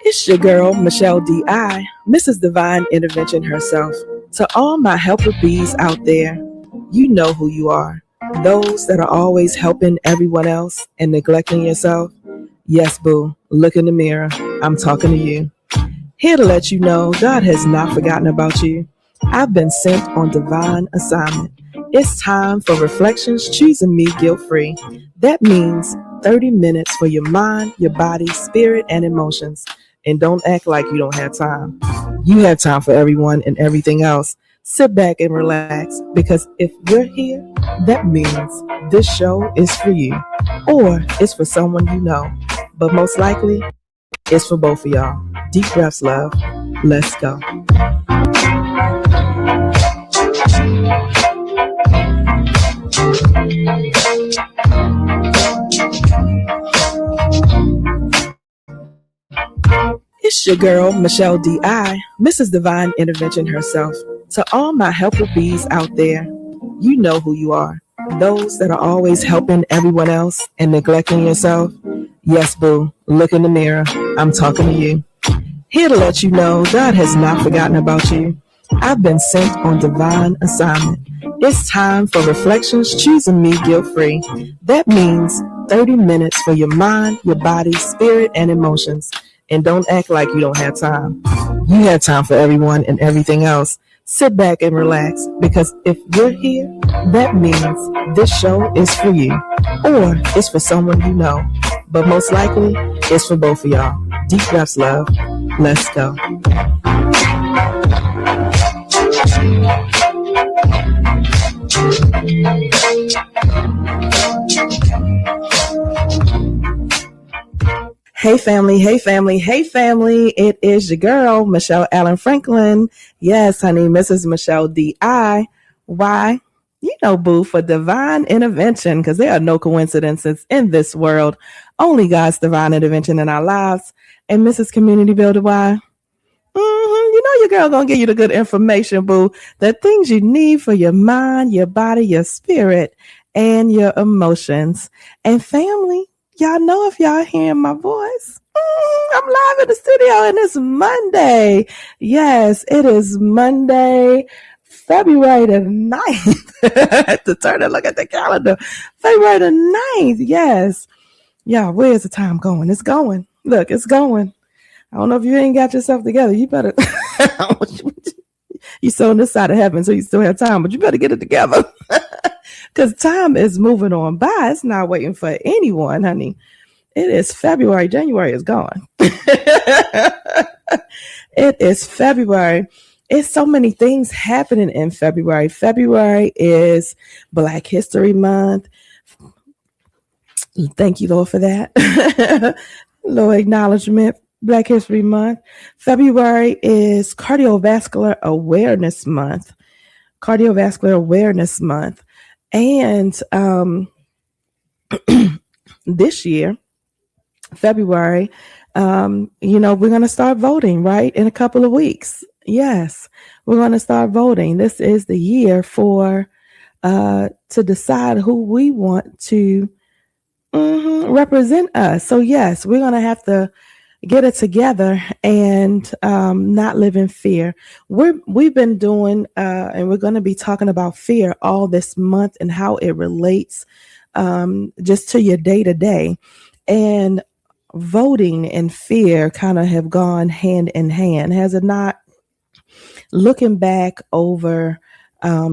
It's your girl, Michelle D.I., Mrs. Divine Intervention herself. To all my helper bees out there, you know who you are. Those that are always helping everyone else and neglecting yourself. Yes, boo, look in the mirror. I'm talking to you. Here to let you know God has not forgotten about you. I've been sent on divine assignment. It's time for reflections, choosing me guilt free. That means 30 minutes for your mind, your body, spirit, and emotions. And don't act like you don't have time. You have time for everyone and everything else. Sit back and relax because if you're here, that means this show is for you or it's for someone you know. But most likely, it's for both of y'all. Deep breaths, love. Let's go. It's your girl, Michelle D.I., Mrs. Divine Intervention herself. To all my helper bees out there, you know who you are. Those that are always helping everyone else and neglecting yourself. Yes, boo, look in the mirror. I'm talking to you. Here to let you know God has not forgotten about you. I've been sent on divine assignment. It's time for reflections, choosing me guilt free. That means 30 minutes for your mind, your body, spirit, and emotions. And don't act like you don't have time. You have time for everyone and everything else. Sit back and relax because if you're here, that means this show is for you or it's for someone you know. But most likely, it's for both of y'all. Deep breaths, love. Let's go. Hey family, hey family, hey family. It is your girl, Michelle Allen Franklin. Yes, honey, Mrs. Michelle D.I. Why? You know, boo, for divine intervention, because there are no coincidences in this world. Only God's divine intervention in our lives. And Mrs. Community Builder, why? You know your girl gonna give you the good information, boo. The things you need for your mind, your body, your spirit, and your emotions. And family, y'all know if y'all hearing my voice. I'm live in the studio and it's Monday. Yes, it is Monday, February the 9th. To turn and look at the calendar. February the 9th. Yes. Yeah, where's the time going? It's going. Look, it's going. I don't know if you ain't got yourself together. You better. You're so on this side of heaven, so you still have time, but you better get it together. Because time is moving on by. It's not waiting for anyone, honey. It is February. January is gone. It is February. It's so many things happening in February. February is Black History Month. Thank you, Lord, for that. Lord, acknowledgement. Black History Month. February is Cardiovascular Awareness Month. Cardiovascular Awareness Month. And this year, February, we're going to start voting, right? In a couple of weeks. Yes, we're going to start voting. This is the year for to decide who we want to represent us. So yes, we're going to have to get it together and not live in fear. We've been doing, and we're going to be talking about fear all this month and how it relates just to your day to day. And voting and fear kind of have gone hand in hand, has it not? Looking back over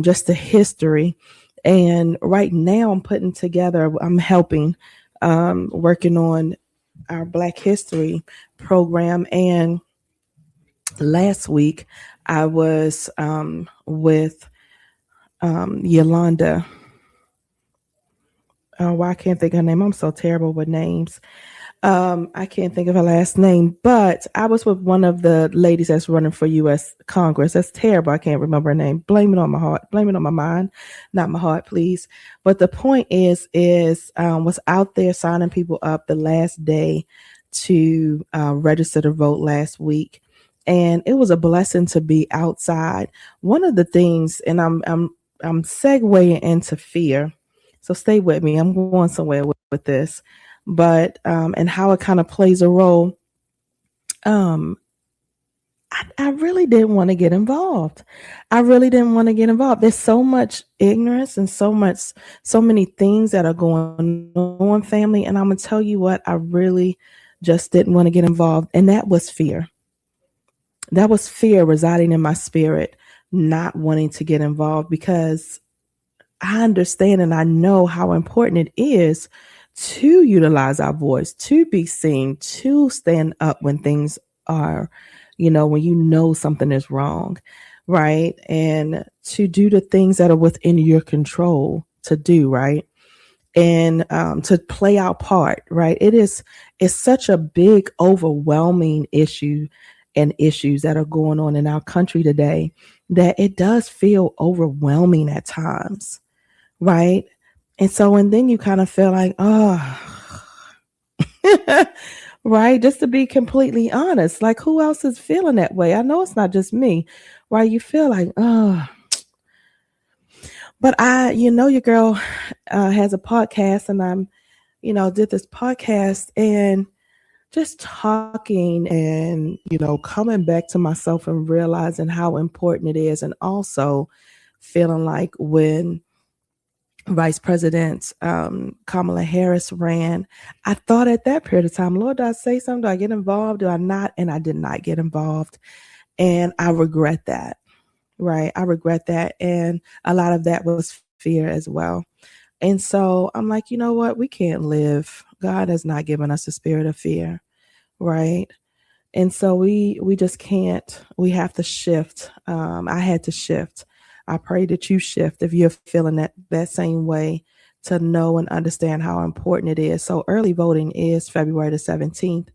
just the history, and right now I'm helping, working on our Black History program. And last week I was with Yolanda. Oh, I can't think of her name. I'm so terrible with names. I can't think of her last name, but I was with one of the ladies that's running for U.S. Congress. That's terrible. I can't remember her name. Blame it on my heart. Blame it on my mind, not my heart, please. But the point is was out there signing people up the last day to register to vote last week. And it was a blessing to be outside. One of the things, and I'm segueing into fear. So stay with me. I'm going somewhere with this. But and how it kind of plays a role um, I really didn't want to get involved. I really didn't want to get involved. There's so much ignorance and so many things that are going on, family. And I'm gonna tell you what, I really just didn't want to get involved. And that was fear. That was fear residing in my spirit, not wanting to get involved because I understand and I know how important it is to utilize our voice, to be seen, to stand up when things are, when you know something is wrong, right? And to do the things that are within your control to do, right? And to play our part, right? It's such a big, overwhelming issue and issues that are going on in our country today that it does feel overwhelming at times, right? And then you kind of feel like, oh, right? Just to be completely honest, like who else is feeling that way? I know it's not just me, right? You feel like, oh, but your girl has a podcast and did this podcast and just talking and, coming back to myself and realizing how important it is. And also feeling like when Vice President Kamala Harris ran, I thought at that period of time, Lord, do I say something? Do I get involved? Do I not? And I did not get involved. And I regret that, right? I regret that. And a lot of that was fear as well. And so I'm like, you know what? We can't live. God has not given us a spirit of fear, right? And so we just can't. We have to shift. I had to shift. I pray that you shift if you're feeling that same way, to know and understand how important it is. So early voting is February the 17th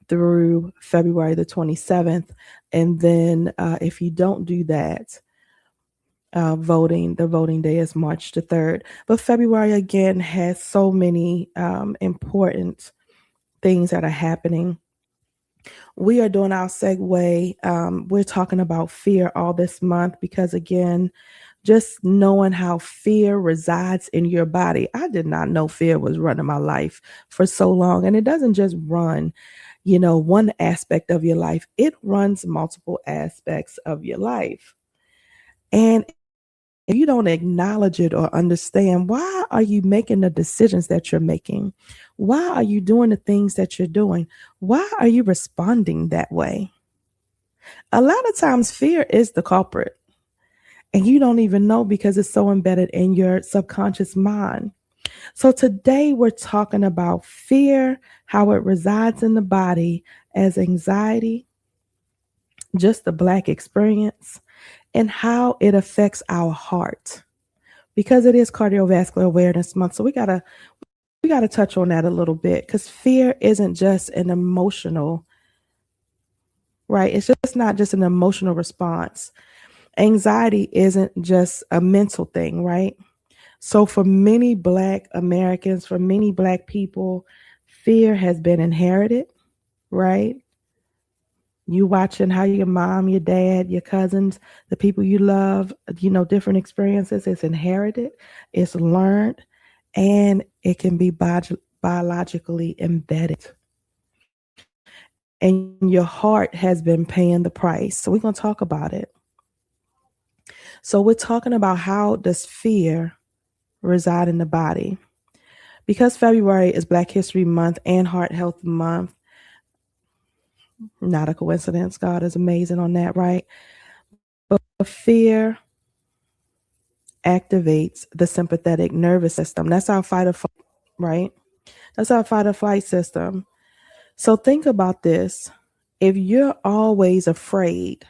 through February the 27th. And then if you don't do that, the voting day is March the 3rd. But February again has so many important things that are happening. We are doing our segue. We're talking about fear all this month because, again, just knowing how fear resides in your body. I did not know fear was running my life for so long. And it doesn't just run, one aspect of your life, it runs multiple aspects of your life. And if you don't acknowledge it or understand, why are you making the decisions that you're making? Why are you doing the things that you're doing? Why are you responding that way? A lot of times fear is the culprit and you don't even know because it's so embedded in your subconscious mind. So today we're talking about fear, how it resides in the body as anxiety, just the Black experience, and how it affects our heart. Because it is cardiovascular awareness month, so we gotta touch on that a little bit, because fear isn't just an emotional, right? It's just not just an emotional response. Anxiety isn't just a mental thing, right? So for many Black Americans, for many Black people, fear has been inherited, right? You watching how your mom, your dad, your cousins, the people you love, different experiences, it's inherited, it's learned, and it can be biologically embedded. And your heart has been paying the price. So we're going to talk about it. So we're talking about how does fear reside in the body? Because February is Black History Month and Heart Health Month. Not a coincidence. God is amazing on that, right? But fear activates the sympathetic nervous system. That's our fight or flight, right? That's our fight or flight system. So think about this. If you're always afraid,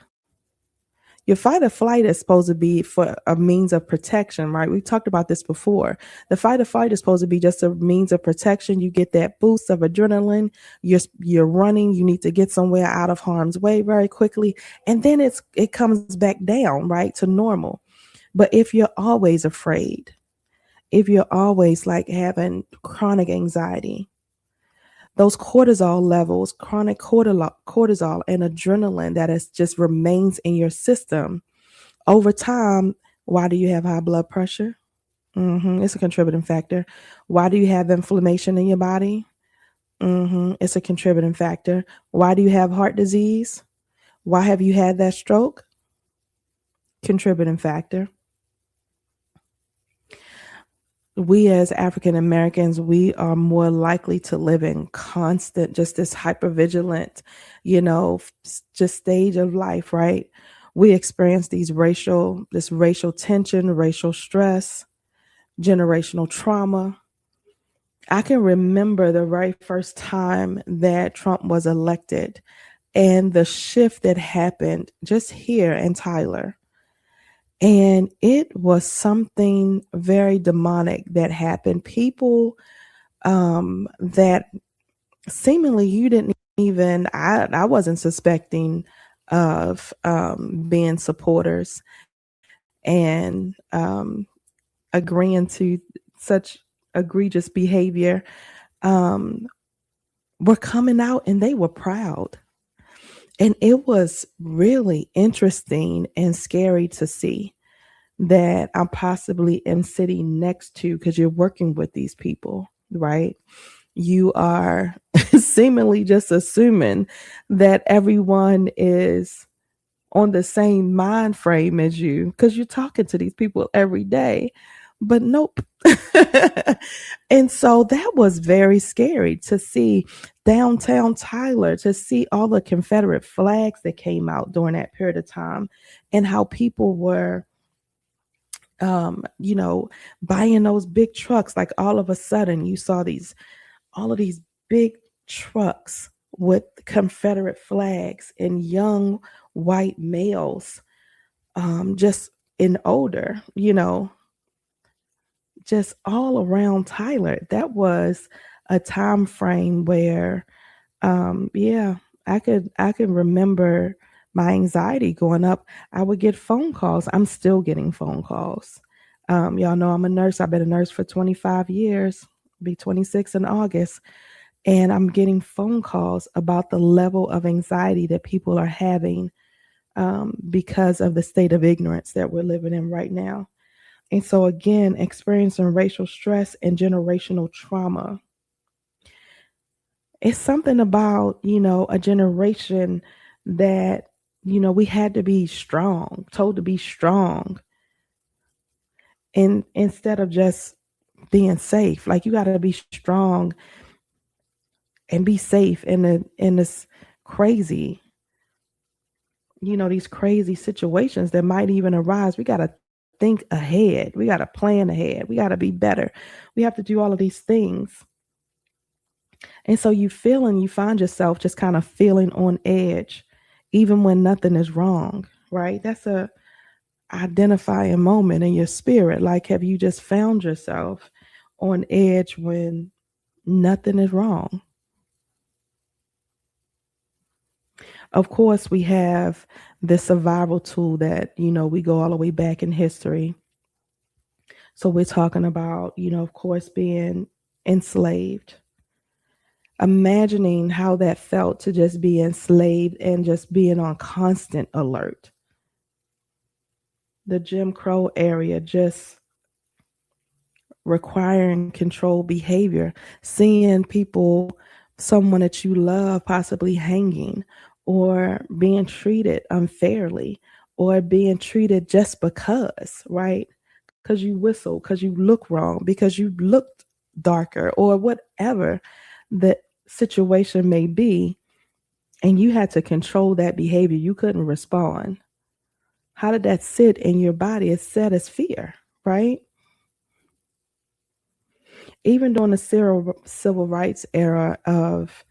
your fight or flight is supposed to be for a means of protection, right? We talked about this before. The fight or flight is supposed to be just a means of protection. You get that boost of adrenaline. You're running. You need to get somewhere out of harm's way very quickly. And then it comes back down, right, to normal. But if you're always afraid, if you're always like having chronic anxiety, those cortisol levels, chronic cortisol and adrenaline that is just remains in your system over time. Why do you have high blood pressure? It's a contributing factor. Why do you have inflammation in your body? It's a contributing factor. Why do you have heart disease? Why have you had that stroke? Contributing factor. We as African Americans, we are more likely to live in constant, just this hypervigilant, just stage of life, right? We experience this racial tension, racial stress, generational trauma. I can remember the very first time that Trump was elected and the shift that happened just here in Tyler. And it was something very demonic that happened. People that seemingly you didn't even, I wasn't suspecting of being supporters and agreeing to such egregious behavior, um, were coming out and they were proud. And it was really interesting and scary to see that I'm possibly am sitting next to, because you're working with these people, right? You are seemingly just assuming that everyone is on the same mind frame as you because you're talking to these people every day. But nope. And so that was very scary to see downtown Tyler, to see all the Confederate flags that came out during that period of time and how people were buying those big trucks. Like all of a sudden you saw all of these big trucks with Confederate flags and young white males, just in older, just all around Tyler. That was a time frame where, yeah, I could remember my anxiety going up. I would get phone calls. I'm still getting phone calls. Y'all know I'm a nurse. I've been a nurse for 25 years, be 26 in August. And I'm getting phone calls about the level of anxiety that people are having, because of the state of ignorance that we're living in right now. And so, again, experiencing racial stress and generational trauma. It's something about, a generation that, we had to be strong, told to be strong. And instead of just being safe, like you got to be strong and be safe in this crazy, these crazy situations that might even arise. We got to think ahead. We got to plan ahead. We got to be better. We have to do all of these things. And so you find yourself just kind of feeling on edge, even when nothing is wrong, right? That's a identifying moment in your spirit. Like, have you just found yourself on edge when nothing is wrong? Of course, we have the survival tool that, we go all the way back in history. So we're talking about, of course, being enslaved. Imagining how that felt to just be enslaved and just being on constant alert. The Jim Crow area just requiring controlled behavior, seeing people, someone that you love, possibly hanging or being treated unfairly or being treated just because, right? Because you whistle, because you look wrong, because you looked darker, or whatever the situation may be. And you had to control that behavior. You couldn't respond. How did that sit in your body? It set as fear, right? Even during the civil rights era of,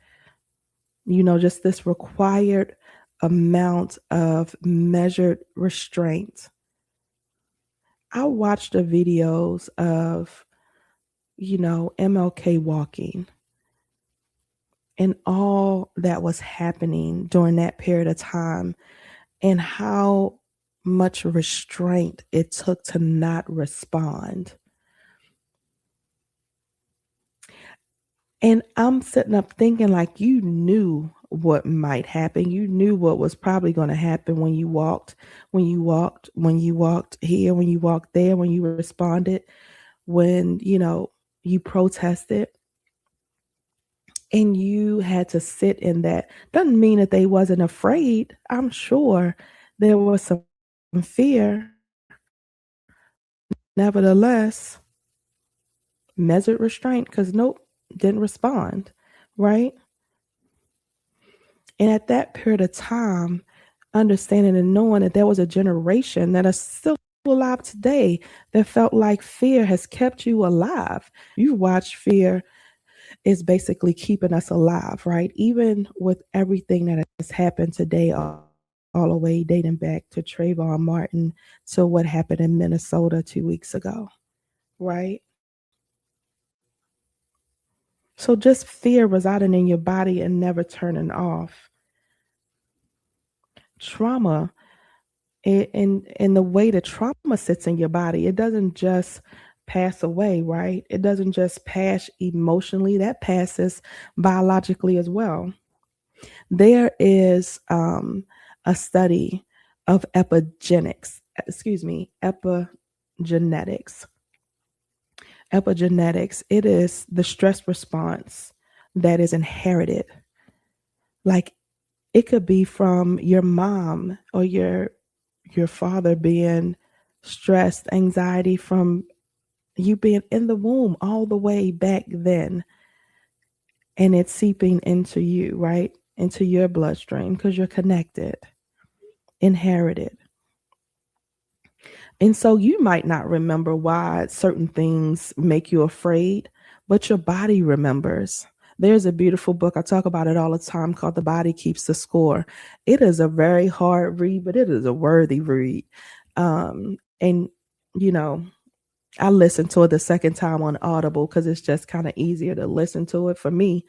just this required amount of measured restraint. I watched the videos of, MLK walking and all that was happening during that period of time and how much restraint it took to not respond. And I'm sitting up thinking, like, you knew what might happen. You knew what was probably going to happen when you walked, when you walked here, when you walked there, when you responded, when, you protested. And you had to sit in that. Doesn't mean that they wasn't afraid. I'm sure there was some fear. Nevertheless, measured restraint, because nope, didn't respond, right? And at that period of time, understanding and knowing that there was a generation that are still alive today that felt like fear has kept you alive. You watch fear is basically keeping us alive, right? Even with everything that has happened today, all the way dating back to Trayvon Martin, to what happened in Minnesota 2 weeks ago, right? So just fear residing in your body and never turning off. Trauma and the way the trauma sits in your body, it doesn't just pass away, right? It doesn't just pass emotionally, that passes biologically as well. There is a study of epigenetics. Epigenetics, it is the stress response that is inherited. Like it could be from your mom or your father being stressed, anxiety from you being in the womb all the way back then, and it's seeping into you, right? Into your bloodstream because you're connected, inherited. And so you might not remember why certain things make you afraid, but your body remembers. There's a beautiful book, I talk about it all the time, called The Body Keeps the Score. It is a very hard read, but it is a worthy read. And, you know, I listened to it the second time on Audible because it's just kind of easier to listen to it for me.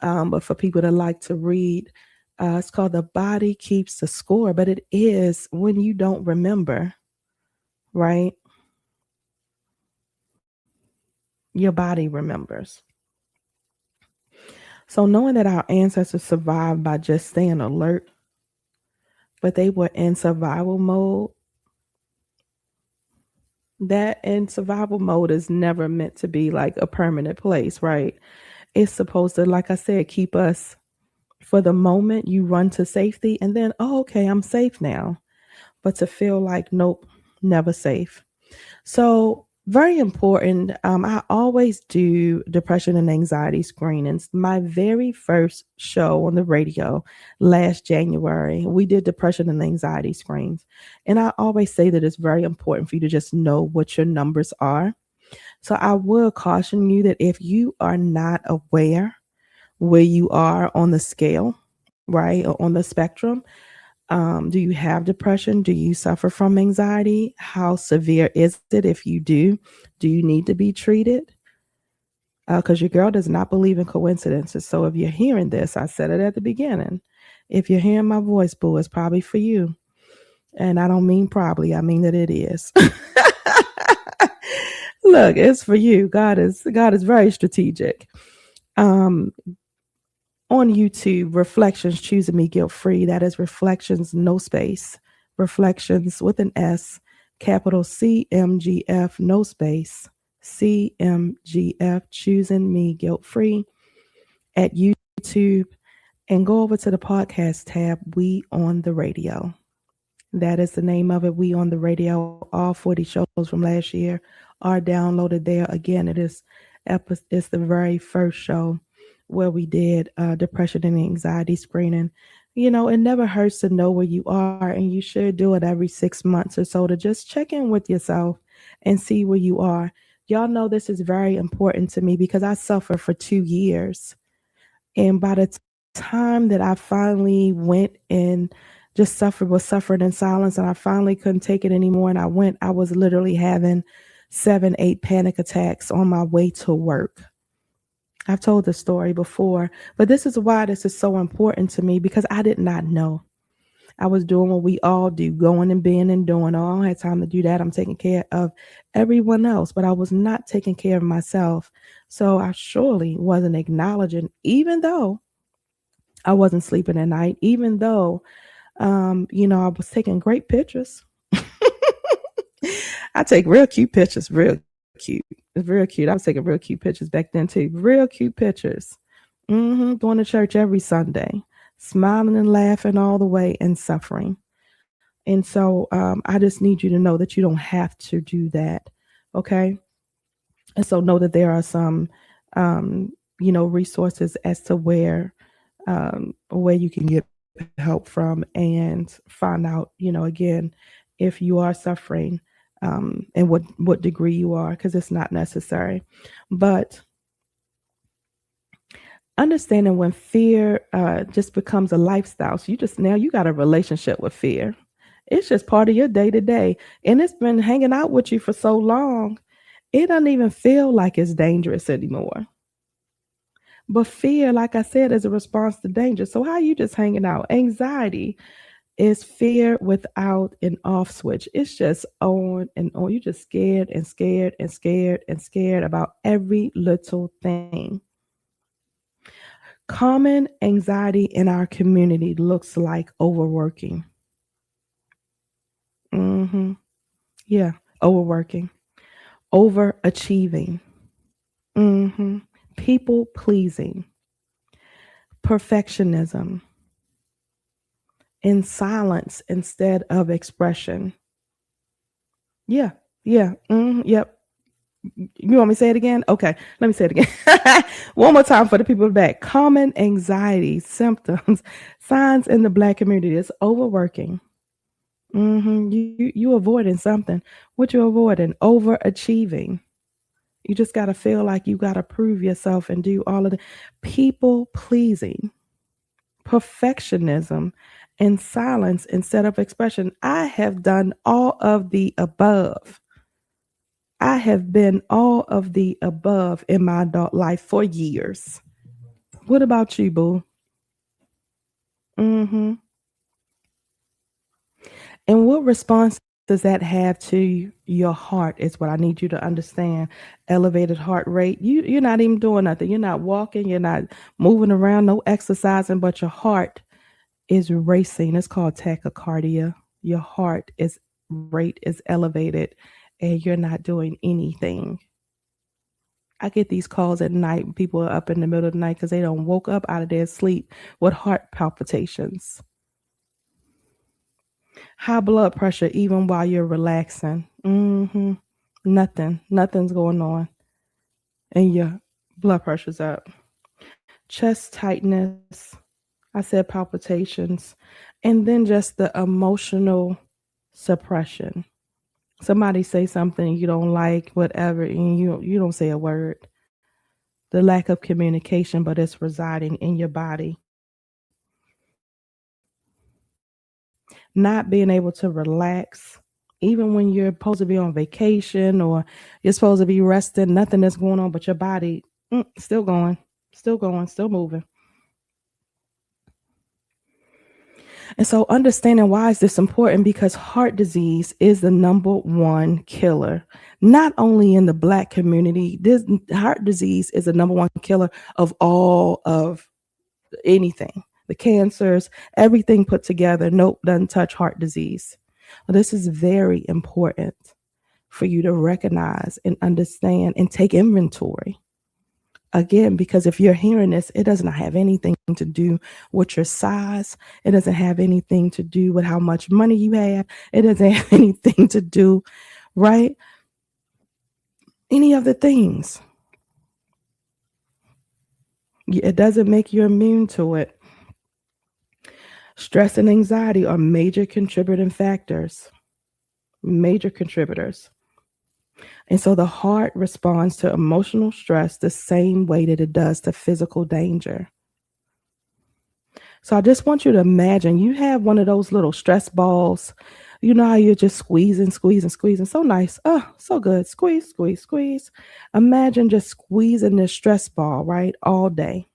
But for people that like to read, it's called The Body Keeps the Score, but it is when you don't remember, right? Your body remembers. So knowing that our ancestors survived by just staying alert, but they were in survival mode, that in survival mode is never meant to be like a permanent place, right? It's supposed to, like I said, keep us for the moment. You run to safety and then, oh, okay, I'm safe now. But to feel like, nope, never safe. So, very important. I always do depression and anxiety screenings. My very first show on the radio last January, we did depression and anxiety screens. And I always say that it's very important for you to just know what your numbers are. So, I will caution you that if you are not aware where you are on the scale, right, or on the spectrum, do you have depression? Do you suffer from anxiety? How severe is it if you do? Do you need to be treated? Because your girl does not believe in coincidences. So if you're hearing this, I said it at the beginning. If you're hearing my voice, boo, it's probably for you. And I don't mean probably, I mean that it is. Look, it's for you. God is very strategic. Um, on YouTube, Reflections Choosing Me Guilt Free. That is Reflections, no space. Reflections with an S, capital CMGF, no space. CMGF, Choosing Me Guilt Free at YouTube. And go over to the podcast tab, We on the Radio. That is the name of it, We on the Radio. All 40 shows from last year are downloaded there. Again, it's the very first show where we did depression and anxiety screening. You know, it never hurts to know where you are, and you should do it every 6 months or so to just check in with yourself and see where you are. Y'all know this is very important to me because I suffered for 2 years. And by the time that I finally went and just was suffering in silence, and I finally couldn't take it anymore, and I was literally having 7, 8 panic attacks on my way to work. I've told this story before, but this is why this is so important to me because I did not know. I was doing what we all do, going and being and doing. Oh, I don't have time to do that. I'm taking care of everyone else, but I was not taking care of myself. So I surely wasn't acknowledging, even though I wasn't sleeping at night, even though, I was taking great pictures. I take real cute pictures, real cute. It's real cute. I was taking real cute pictures back then too. Real cute pictures. Going to church every Sunday, smiling and laughing all the way and suffering. And so I just need you to know that you don't have to do that. Okay. And so know that there are some, um, resources as to where you can get help from and find out, again, if you are suffering, and what degree you are, because it's not necessary. But understanding when fear just becomes a lifestyle. So you got a relationship with fear. It's just part of your day to day, and it's been hanging out with you for so long. It doesn't even feel like it's dangerous anymore. But fear, like I said, is a response to danger. So how are you just hanging out? Anxiety is fear without an off switch. It's just on and on. You're just scared and scared and scared and scared about every little thing. Common anxiety in our community looks like overworking. hmm Yeah, overworking, overachieving, hmm people pleasing, perfectionism, in silence instead of expression. Yeah, yeah, yep. You want me to say it again? Okay, let me say it again. One more time for the people back. Common anxiety symptoms, signs in the Black community is overworking. You avoiding something. What you avoiding? Overachieving. You just got to feel like you got to prove yourself and do all of the people pleasing, perfectionism, and silence instead of expression. I have done all of the above. I have been all of the above in my adult life for years. What about you, boo? hmm And what response does that have to your heart? Is what I need you to understand. Elevated heart rate. You're not even doing nothing. You're not walking. You're not moving around. No exercising. But your heart is racing. It's called tachycardia. Your heart is rate is elevated, and you're not doing anything. I get these calls at night when people are up in the middle of the night because they don't woke up out of their sleep with heart palpitations, high blood pressure, even while you're relaxing. Nothing's going on, and your blood pressure's up. Chest tightness. I said palpitations, and then just the emotional suppression. Somebody say something you don't like, whatever, and you don't say a word. The lack of communication, but it's residing in your body. Not being able to relax, even when you're supposed to be on vacation or you're supposed to be resting, nothing is going on, but your body still going, still moving. And so understanding why is this important? Because heart disease is the number one killer, not only in the Black community. This heart disease is the number one killer of all of anything, the cancers, everything put together. Nope, doesn't touch heart disease. Well, this is very important for you to recognize and understand and take inventory. Again, because if you're hearing this, it does not have anything to do with your size. It doesn't have anything to do with how much money you have. It doesn't have anything to do, right? Any of the things. It doesn't make you immune to it. Stress and anxiety are major contributing factors, major contributors. And so the heart responds to emotional stress the same way that it does to physical danger. So I just want you to imagine you have one of those little stress balls. You know how you're just squeezing, squeezing, squeezing. So nice. Oh, so good. Squeeze, squeeze, squeeze. Imagine just squeezing this stress ball, right, all day.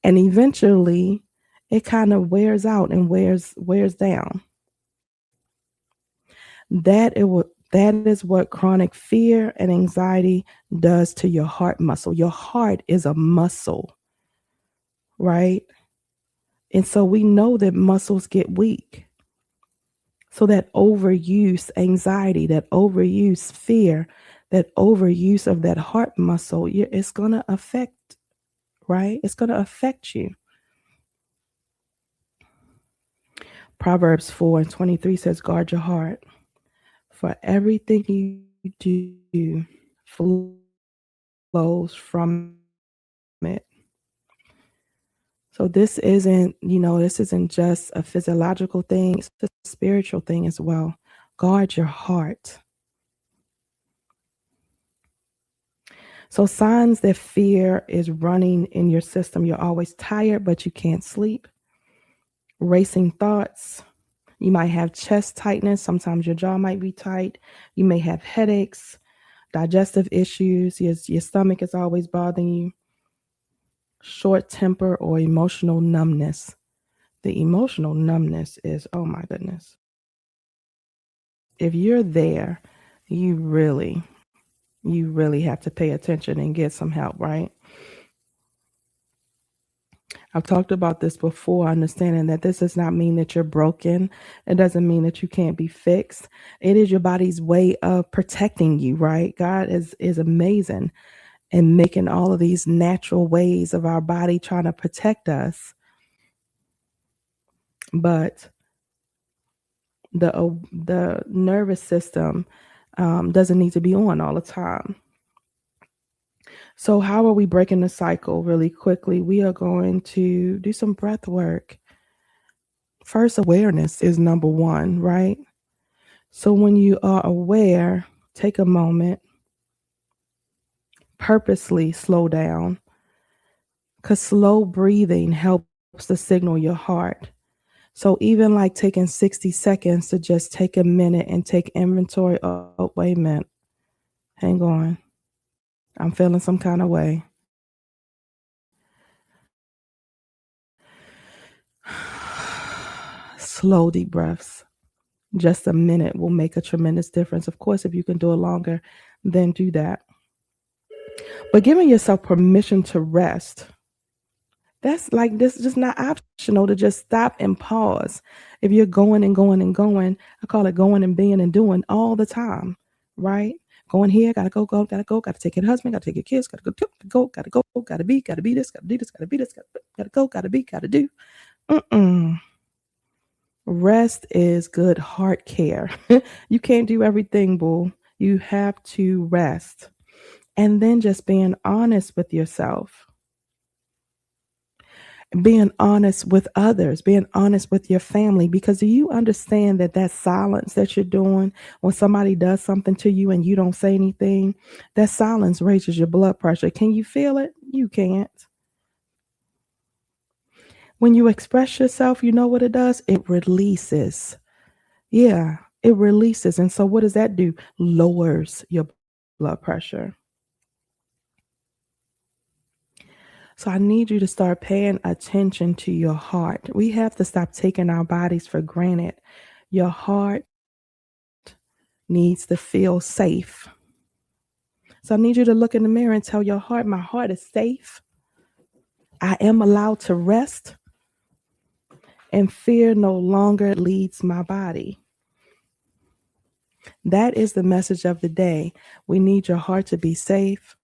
And eventually it kind of wears out and wears down. That is what chronic fear and anxiety does to your heart muscle. Your heart is a muscle, right? And so we know that muscles get weak. So that overuse anxiety, that overuse fear, that overuse of that heart muscle, it's going to affect right? It's going to affect you. Proverbs 4:23 says, guard your heart, for everything you do flows from it. So this isn't just a physiological thing, it's a spiritual thing as well. Guard your heart. So signs that fear is running in your system. You're always tired, but you can't sleep. Racing thoughts. You might have chest tightness. Sometimes your jaw might be tight. You may have headaches, digestive issues. Your stomach is always bothering you. Short temper or emotional numbness. The emotional numbness is, oh my goodness. If you're there, you really, you really have to pay attention and get some help, right? I've talked about this before, understanding that this does not mean that you're broken. It doesn't mean that you can't be fixed. It is your body's way of protecting you, right? God is amazing in making all of these natural ways of our body trying to protect us. But the nervous system doesn't need to be on all the time. So how are we breaking the cycle really quickly? We are going to do some breath work. First, awareness is number one, right? So when you are aware, take a moment, purposely slow down, because slow breathing helps to signal your heart. So even like taking 60 seconds to just take a minute and take inventory. Oh, wait a minute. Hang on. I'm feeling some kind of way. Slow deep breaths. Just a minute will make a tremendous difference. Of course, if you can do it longer, then do that. But giving yourself permission to rest, that's like this, just not optional to just stop and pause. If you're going and going and going, I call it going and being and doing all the time, right? Going here, gotta go, gotta take your husband, gotta take your kids, gotta go, gotta be this, gotta do this, gotta be this, gotta go, gotta be, gotta do. Mm-mm. Rest is good heart care. You can't do everything, boo. You have to rest. And then just being honest with yourself, being honest with others, being honest with your family, because do you understand that silence that you're doing when somebody does something to you and you don't say anything, that silence raises your blood pressure. Can you feel it? You can't. When you express yourself, you know what it does? It releases. Yeah, it releases. And so what does that do? Lowers your blood pressure. So I need you to start paying attention to your heart. We have to stop taking our bodies for granted. Your heart needs to feel safe. So I need you to look in the mirror and tell your heart, my heart is safe. I am allowed to rest, and fear no longer leads my body. That is the message of the day. We need your heart to be safe.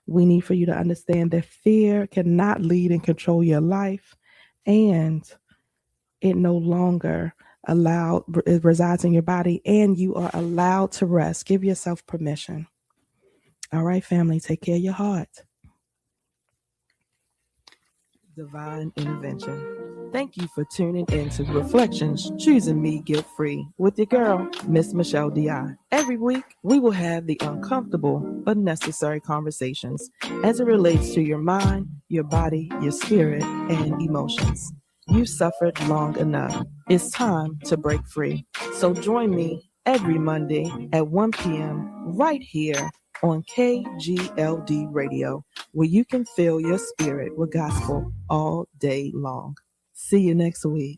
We need for you to understand that fear cannot lead and control your life, and it no longer it resides in your body, and you are allowed to rest. Give yourself permission. All right, family, take care of your heart. Divine intervention. Thank you for tuning in to Reflections Choosing Me Guilt Free with your girl, Miss Michelle Di. Every week, we will have the uncomfortable but necessary conversations as it relates to your mind, your body, your spirit, and emotions. You suffered long enough. It's time to break free. So join me every Monday at 1 p.m. right here on KGLD Radio, where you can fill your spirit with gospel all day long. See you next week.